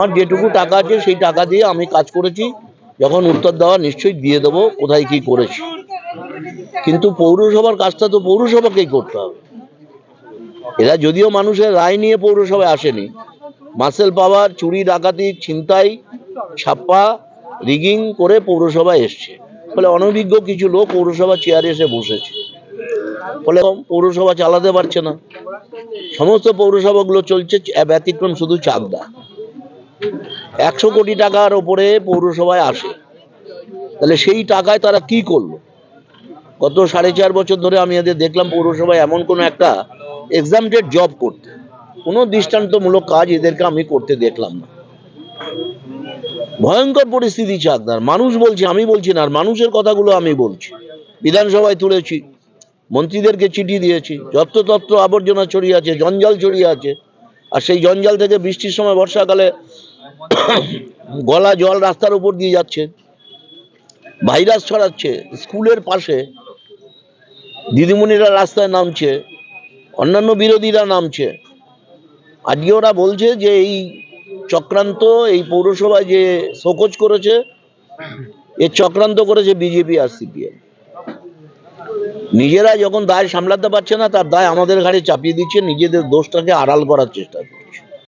আমার যেটুকু টাকা আছে সেই টাকা দিয়ে আমি কাজ করেছি, যখন উত্তর দেওয়া নিশ্চয়ই দিয়ে দেবো কোথায় কি করেছি। কিন্তু পৌরসভার কাজটা তো পৌরসভাকেই করতে হবে। এরা যদিও মানুষের রায় নিয়ে পৌরসভায় আসেনি, মাসেল পাওয়ার, চুরি ডাকাতি, ছিনতাই, ছাপ্পা, রিগিং করে পৌরসভায় এসছে। ফলে অনভিজ্ঞ কিছু লোক পৌরসভা চেয়ারে এসে বসেছে, ফলে পৌরসভা চালাতে পারছে না। সমস্ত পৌরসভাগুলো চলছে, ব্যতিক্রম শুধু চাকদা। 100 কোটি টাকার ওপরে পৌরসভায় আসে, তাহলে সেই টাকায় তারা কি করলো? গত 4.5 বছর ধরে আমি এদের দেখলাম পৌরসভায় এমন কোনো একটা এক্সামটেড জব করতে, কোনো দৃষ্টান্তমূলক কাজ এদেরকে আমি করতে দেখলাম না। ভয়ঙ্কর পরিস্থিতি চাকদার। মানুষ বলছে, আমি বলছি না, আর মানুষের কথাগুলো আমি বলছি। বিধানসভায় তুলেছি, মন্ত্রীদেরকে চিঠি দিয়েছি, যত্রতত্র আবর্জনা ছড়িয়ে আছে, জঞ্জাল ছড়িয়ে আছে। আর সেই জঞ্জাল থেকে বৃষ্টির সময়, বর্ষাকালে গলা জল রাস্তার উপর দিয়ে যাচ্ছে, ভাইরাস ছড়াচ্ছে। স্কুলের পাশে দিদিমণিরা রাস্তায় নামছে, অন্যান্য বিরোধীরা নামছে। আজকে ওরা বলছে যে এই চক্রান্ত, এই পৌরসভায় যে শোকজ করেছে, এর চক্রান্ত করেছে বিজেপি আর সিপিএম। নিজেরা যখন দায় সামলাতে পারছে না, তার দায় আমাদের ঘাড়ে চাপিয়ে দিচ্ছে, নিজেদের দোষটাকে আড়াল করার চেষ্টা করছে।